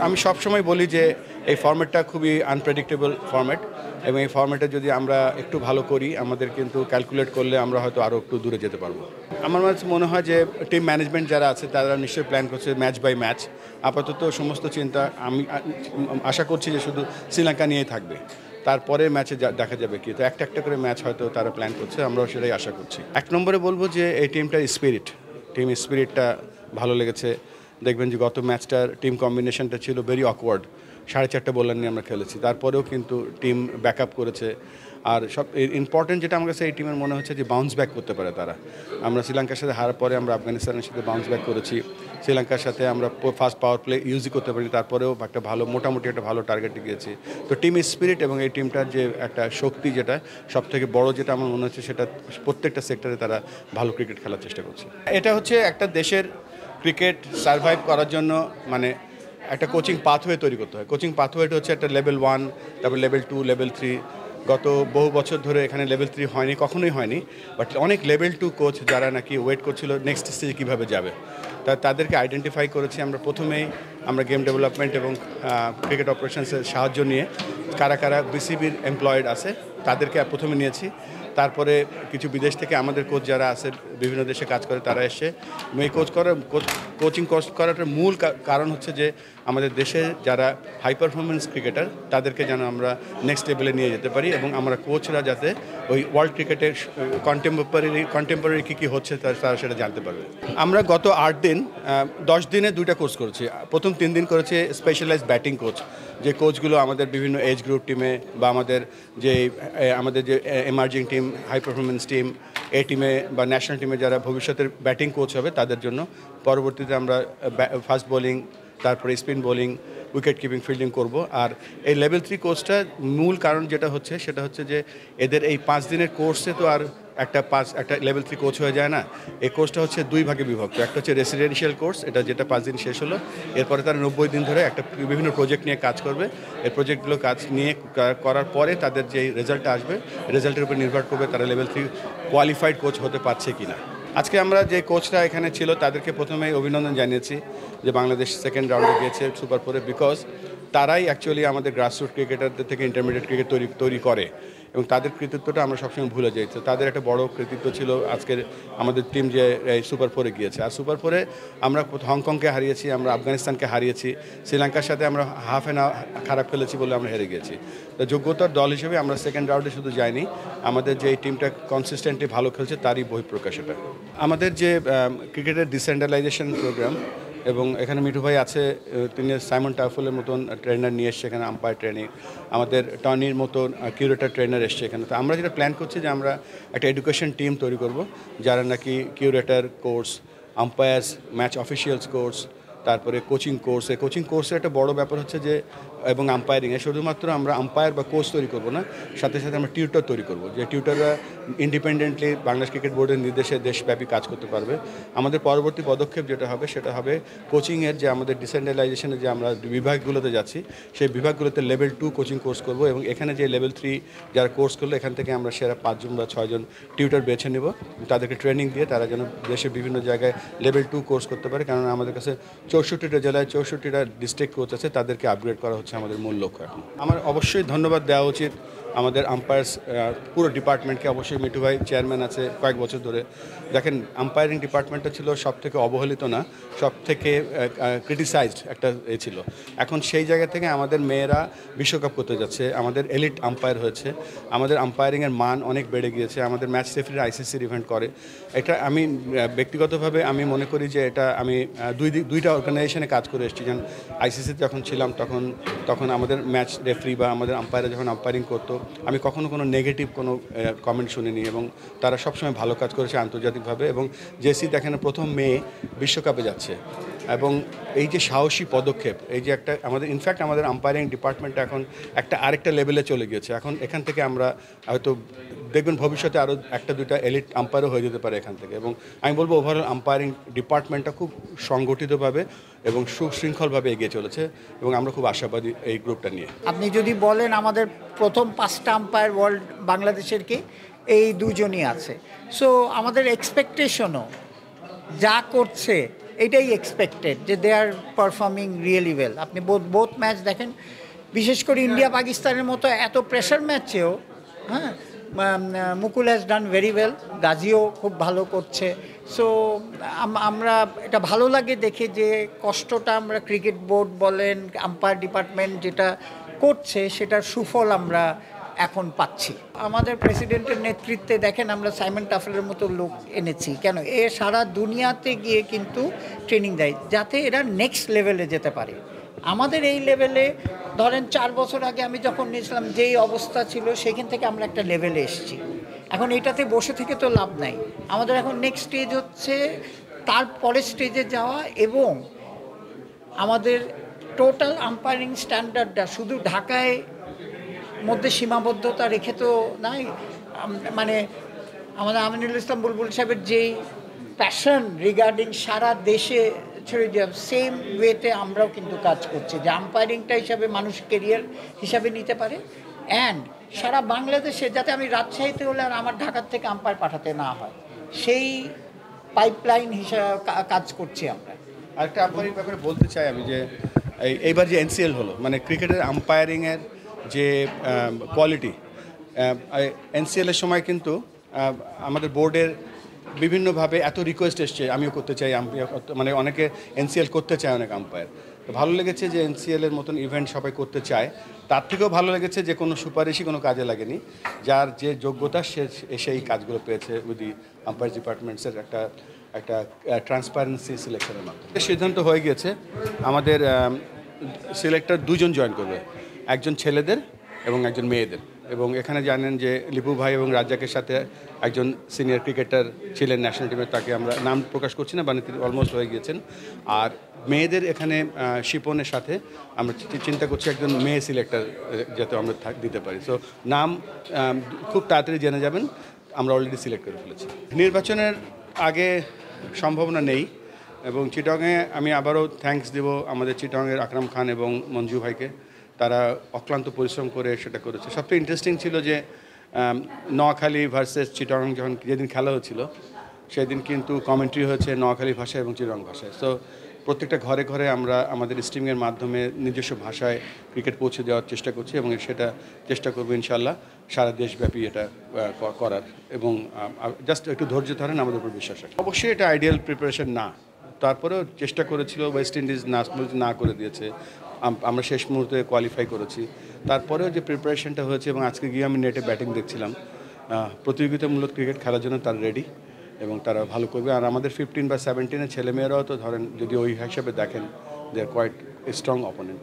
আমি সবসময় বলি যে এই ফরম্যাটটা খুবই আনপ্রেডিক্টেবল ফরম্যাট এবং এই ফরম্যাটে যদি আমরা একটু ভালো করি আমাদের কিন্তু ক্যালকুলেট করলে আমরা হয়তো আরও একটু দূরে যেতে পারবো। আমার মনে হয় যে টিম ম্যানেজমেন্ট যারা আছে তারা নিশ্চয়ই প্ল্যান করছে ম্যাচ বাই ম্যাচ। আপাতত সমস্ত চিন্তা আমি আশা করছি যে শুধু শ্রীলঙ্কা নিয়েই থাকবে, তারপরে ম্যাচে দেখা যাবে কি। তো একটা একটা করে ম্যাচ হয়তো তারা প্ল্যান করছে, আমরাও সেটাই আশা করছি। এক নম্বরে বলবো যে এই টিমটার টিম স্পিরিটটা ভালো লেগেছে। দেখবেন যে গত ম্যাচটার টিম কম্বিনেশনটা ছিল ভেরি অকওয়ার্ড, 4.5 বোলার নিয়ে আমরা খেলেছি, তারপরেও কিন্তু টিম ব্যাক আপ করেছে। আর সব ইম্পর্টেন্ট যেটা আমার কাছে এই টিমের মনে হচ্ছে যে বাউন্স ব্যাক করতে পারে তারা। আমরা শ্রীলঙ্কার সাথে হারার পরে আমরা আফগানিস্তানের সাথে বাউন্স ব্যাক করেছি, শ্রীলঙ্কার সাথে আমরা ফার্স্ট পাওয়ার প্লে ইউজই করতে পারি, তারপরেও একটা মোটামুটি একটা ভালো টার্গেটে গিয়েছি। তো টিম স্পিরিট এবং এই টিমটার যে একটা শক্তি, যেটা সব থেকে বড় যেটা আমার মনে হচ্ছে, সেটা প্রত্যেকটা সেক্টরে তারা ভালো ক্রিকেট খেলার চেষ্টা করছে। এটা হচ্ছে একটা দেশের ক্রিকেট সার্ভাইভ করার জন্য মানে একটা কোচিং পাথওয়ে তৈরি করতে হয়। কোচিং পাথওয়েটা হচ্ছে একটা লেভেল 1, তারপর লেভেল 2, লেভেল 3। গত বহু বছর ধরে এখানে লেভেল 3 হয়নি, কখনোই হয়নি, বাট অনেক লেভেল 2 কোচ যারা নাকি ওয়েট করছিল নেক্সট স্টেজে কীভাবে যাবে, তাদেরকে আইডেন্টিফাই করেছি আমরা প্রথমেই। আমরা গেম ডেভেলপমেন্ট এবং ক্রিকেট অপারেশনসের সাহায্য নিয়ে কারা কারা বিসিবির এমপ্লয়েড আছে তাদেরকে প্রথমে নিয়েছি। তারপরে কিছু বিদেশ থেকে আমাদের কোচ যারা আছে, বিভিন্ন দেশে কাজ করে, তারা এসে এই কোচিং কোর্স করাটার মূল কারণ হচ্ছে যে আমাদের দেশে যারা হাই পারফরমেন্স ক্রিকেটার তাদেরকে যেন আমরা নেক্সট লেভেলে নিয়ে যেতে পারি এবং আমরা কোচরা যাতে ওই ওয়ার্ল্ড ক্রিকেটের কন্টেম্পোরারি কী হচ্ছে তারা সেটা জানতে পারবে। আমরা গত 8 দিন 10 দিনে 2টা কোর্স করেছি। প্রথম 3 দিন করেছে স্পেশালাইজ ব্যাটিং কোচ, যে কোচগুলো আমাদের বিভিন্ন এজ গ্রুপ টিমে বা আমাদের যে emerging team, high performance team, এই টিমে বা ন্যাশনাল টিমে যারা ভবিষ্যতের ব্যাটিং কোচ হবে তাদের জন্য। পরবর্তীতে আমরা ফাস্ট বোলিং, তারপরে spin bowling, wicket keeping, fielding করব। আর এই লেভেল 3 কোর্সটা মূল কারণ যেটা হচ্ছে সেটা হচ্ছে যে এদের এই 5 দিনের কোর্সে তো আর একটা লেভেল 3 কোচ হয়ে যায় না। এই কোর্সটা হচ্ছে 2 ভাগে বিভক্ত। একটা হচ্ছে রেসিডেন্সিয়াল কোর্স, যেটা 5 দিন শেষ হলো, এরপরে তারা 90 দিন ধরে একটা বিভিন্ন প্রজেক্ট নিয়ে কাজ করবে। এই প্রজেক্টগুলো কাজ নিয়ে করার পরে তাদের যে রেজাল্টটা আসবে, রেজাল্টের উপর নির্ভর করবে তারা লেভেল 3 কোয়ালিফাইড কোচ হতে পারছে কিনা। আজকে আমরা যে কোচরা এখানে ছিল তাদেরকে প্রথমেই অভিনন্দন জানিয়েছি যে বাংলাদেশ সেকেন্ড রাউন্ডে গিয়েছে সুপার 4-এ, বিকজ তারাই অ্যাকচুয়ালি আমাদের গ্রাসরুট ক্রিকেটারদের থেকে ইন্টারমিডিয়েট ক্রিকেট তৈরি করে এবং তাদের কৃতিত্বটা আমরা সবসময় ভুলে যাই। তো তাদের একটা বড় কৃতিত্ব ছিল আজকের আমাদের টিম যে এই সুপার 4-এ গিয়েছে। আর সুপার 4-এ আমরা হংকংকে হারিয়েছি, আমরা আফগানিস্তানকে হারিয়েছি, শ্রীলঙ্কার সাথে আমরা হাফ অ্যান আওয়ার খারাপ খেলেছি বলে আমরা হেরে গিয়েছি। তো যোগ্যতার দল হিসেবে আমরা সেকেন্ড রাউন্ডে শুধু যাইনি, আমাদের যে এই টিমটা কনসিস্টেন্টলি ভালো খেলছে তারই বহিঃপ্রকাশ এটা। আমাদের যে ক্রিকেটের ডিসেন্ট্রালাইজেশন প্রোগ্রাম, এবং এখানে মিঠু ভাই আছে, তিনি সাইমন টাফলের মতন ট্রেনার নিয়ে এসছে এখানে, আম্পায়ার ট্রেনিং, আমাদের টনির মতন কিউরেটার ট্রেনার এসছে এখানে। তো আমরা যেটা প্ল্যান করছি যে আমরা একটা এডুকেশন টিম তৈরি করব, যারা নাকি curator course, umpires, match officials course, তারপরে কোচিং কোর্সের একটা বড় ব্যাপার হচ্ছে যে, এবং আম্পায়ারিংয়ে শুধুমাত্র আমরা আম্পায়ার বা কোচ তৈরি করব না, সাথে সাথে আমরা টিউটর তৈরি করব, যে টিউটররা ইন্ডিপেন্ডেন্টলি বাংলাদেশ ক্রিকেট বোর্ডের নির্দেশে দেশব্যাপী কাজ করতে পারবে। আমাদের পরবর্তী পদক্ষেপ যেটা হবে সেটা হবে কোচিংয়ের যে আমাদের ডিসেন্ট্রালাইজেশনে যে আমরা বিভাগগুলোতে যাচ্ছি, সেই বিভাগগুলোতে লেভেল 2 কোচিং কোর্স করব এবং এখানে যে লেভেল 3 যারা কোর্স করলো এখান থেকে আমরা সেরা 5 জন বা 6 জন টিউটর বেছে নেব, তাদেরকে ট্রেনিং দিয়ে তারা যেন দেশের বিভিন্ন জায়গায় লেভেল 2 কোর্স করতে পারে। কারণ আমাদের কাছে 64টা জেলায় 64টা ডিস্ট্রিক্ট কোচ আছে, তাদেরকে আপগ্রেড করা হচ্ছে আমাদের মূল লক্ষ্য। এখন আমার অবশ্যই ধন্যবাদ দেওয়া উচিত আমাদের আম্পায়ার্স পুরো ডিপার্টমেন্টকে। অবশ্যই মিঠু ভাই চেয়ারম্যান আছে কয়েক বছর ধরে। দেখেন, আম্পায়ারিং ডিপার্টমেন্টটা ছিল সব থেকে অবহেলিত না, সব থেকে ক্রিটিসাইজড একটা ছিল। এখন সেই জায়গা থেকে আমাদের মেয়েরা বিশ্বকাপ করতে যাচ্ছে, আমাদের এলিট আম্পায়ার হয়েছে, আমাদের আম্পায়ারিংয়ের মান অনেক বেড়ে গিয়েছে, আমাদের ম্যাচ রেফারি আইসিসির ইভেন্ট করে। এটা আমি ব্যক্তিগতভাবে আমি মনে করি যে এটা আমি দুইটা অর্গানাইজেশনে কাজ করে এসেছি। যেমন আইসিসিতে যখন ছিলাম তখন আমাদের ম্যাচ রেফারি বা আমাদের আম্পায়াররা যখন আম্পায়ারিং করতো, আমি কখনো কোনো নেগেটিভ কোনো কমেন্ট শুনিনি এবং তারা সবসময় ভালো কাজ করেছে আন্তর্জাতিকভাবে। এবং জেসি দেখেন প্রথম মেয়ে বিশ্বকাপে যাচ্ছে, এবং এই যে সাহসী পদক্ষেপ, এই যে একটা আমাদের ইনফ্যাক্ট আমাদের আম্পায়ারিং ডিপার্টমেন্টটা এখন আরেকটা লেভেলে চলে গিয়েছে। এখন এখান থেকে আমরা হয়তো দেখবেন ভবিষ্যতে আরও 1-2টা এলিট আম্পায়ারও হয়ে যেতে পারে এখান থেকে। এবং আমি বলবো ওভারঅল আম্পায়ারিং ডিপার্টমেন্টটা খুব সংগঠিতভাবে এবং সুশৃঙ্খলভাবে এগিয়ে চলেছে এবং আমরা খুব আশাবাদী এই গ্রুপটা নিয়ে। আপনি যদি বলেন আমাদের প্রথম 5টা আম্পায়ার ওয়ার্ল্ড বাংলাদেশের কি এই দুজনই আছে। সো আমাদের এক্সপেকটেশনও যা করছে এটাই এক্সপেক্টেড যে দে আর পারফর্মিং রিয়েলি ওয়েল। আপনি বোথ ম্যাচ দেখেন, বিশেষ করে ইন্ডিয়া পাকিস্তানের মতো এত প্রেশার ম্যাচেও হ্যাঁ মুকুল হ্যাজ ডান ভেরি ওয়েল, গাজীও খুব ভালো করছে। সো আমরা এটা ভালো লাগে দেখে যে কষ্টটা আমরা ক্রিকেট বোর্ড বলেন আম্পায়ার ডিপার্টমেন্ট যেটা করছে সেটার সুফল আমরা এখন পাচ্ছি। আমাদের প্রেসিডেন্টের নেতৃত্বে দেখেন আমরা সাইমন টাফেলের মতো লোক এনেছি, কেন এ সারা দুনিয়াতে গিয়ে কিন্তু ট্রেনিং দেয় যাতে এরা নেক্সট লেভেলে যেতে পারে। আমাদের এই লেভেলে ধরেন 4 বছর আগে আমি যখন নিয়েছিলাম যেই অবস্থা ছিল সেখান থেকে আমরা একটা লেভেলে এসেছি। এখন এটাতে বসে থেকে তো লাভ নাই, আমাদের এখন নেক্সট স্টেজ হচ্ছে তার পরের স্টেজে যাওয়া, এবং আমাদের টোটাল আম্পায়ারিং স্ট্যান্ডার্ডটা শুধু ঢাকায় মধ্যে সীমাবদ্ধতা রেখে তো নাই। মানে আমাদের আমিনুল ইসলাম বুলবুল সাহেবের যেই প্যাশন রিগার্ডিং সারা দেশে ছড়িয়ে দেওয়া, সেম ওয়েতে আমরাও কিন্তু কাজ করছি যে আম্পায়ারিংটা হিসাবে মানুষ কেরিয়ার হিসাবে নিতে পারে, অ্যান্ড সারা বাংলাদেশে যাতে আমি রাজশাহীতে হলে আর আমার ঢাকার থেকে আম্পায়ার পাঠাতে না হয়, সেই পাইপলাইন হিসাবে কাজ করছি আমরা। আরেকটা আম্পায়ারিং ব্যাপারে বলতে চাই আমি যে এইবার যে এনসিএল হলো, মানে ক্রিকেটের আম্পায়ারিংয়ের যে কোয়ালিটি, এনসিএলের সময় কিন্তু আমাদের বোর্ডের বিভিন্নভাবে এত রিকোয়েস্ট এসছে আমিও করতে চাই, মানে অনেকে এনসিএল করতে চায়, অনেক আম্পায়ার। তো ভালো লেগেছে যে এনসিএলের মতন ইভেন্ট সবাই করতে চায়। তার থেকেও ভালো লেগেছে যে কোনো সুপারিশই কোনো কাজে লাগেনি, যার যে যোগ্যতা সে এসে এই কাজগুলো পেয়েছে উইথ দি আম্পায়ার ডিপার্টমেন্টসের একটা ট্রান্সপারেন্সি সিলেকশনের মাধ্যমে। সিদ্ধান্ত হয়ে গিয়েছে আমাদের সিলেক্টর 2 জন জয়েন করবে, একজন ছেলেদের এবং একজন মেয়েদের। এবং এখানে জানেন যে লিপু ভাই এবং রাজ্জাকের সাথে একজন সিনিয়র ক্রিকেটার ছিলেন ন্যাশনাল টিমের, তাকে আমরা নাম প্রকাশ করছি না, মানে তিনি অলমোস্ট হয়ে গিয়েছেন। আর মেয়েদের এখানে শিপনের সাথে আমরা চিন্তা করছি একজন মেয়ে সিলেক্টর যাতে আমরা দিতে পারি। সো নাম খুব তাড়াতাড়ি জেনে যাবেন, আমরা অলরেডি সিলেক্ট করে ফেলেছি। নির্বাচনের আগে সম্ভাবনা নেই, এবং চিটাগংয়ে আমি আবারও থ্যাঙ্কস দেব আমাদের চিটাগংয়ের আকরাম খান এবং মঞ্জু ভাইকে, তারা অক্লান্ত পরিশ্রম করে সেটা করেছে। সবচেয়ে ইন্টারেস্টিং ছিল যে নোয়াখালী ভার্সেস চিটাগং যেদিন খেলা হচ্ছিল সেদিন কিন্তু কমেন্ট্রি হয়েছে নোয়াখালী ভাষায় এবং চিটাগং ভাষায়। সো প্রত্যেকটা ঘরে ঘরে আমরা আমাদের স্ট্রিমিংয়ের মাধ্যমে নিজস্ব ভাষায় ক্রিকেট পৌঁছে দেওয়ার চেষ্টা করছি, এবং সেটা চেষ্টা করবো ইনশাল্লাহ সারা দেশব্যাপী এটা করার। এবং জাস্ট একটু ধৈর্য ধরেন, আমাদের উপর বিশ্বাস রাখেন। অবশ্যই এটা আইডিয়াল প্রিপারেশন না, তারপরেও চেষ্টা করেছিল, ওয়েস্ট ইন্ডিজ না করে দিয়েছে, আমরা শেষ মুহূর্তে কোয়ালিফাই করেছি। তারপরেও যে প্রিপারেশনটা হয়েছে, এবং আজকে গিয়ে আমি নেটে ব্যাটিং দেখছিলাম, প্রতিযোগিতামূলক ক্রিকেট খেলার জন্য তারা রেডি এবং তারা ভালো করবে। আর আমাদের 15 বা 17-এর ছেলেমেয়েরাও তো ধরেন যদি ওই হিসাবে দেখেন, দে আর কোয়াইট স্ট্রং অপোনেন্ট।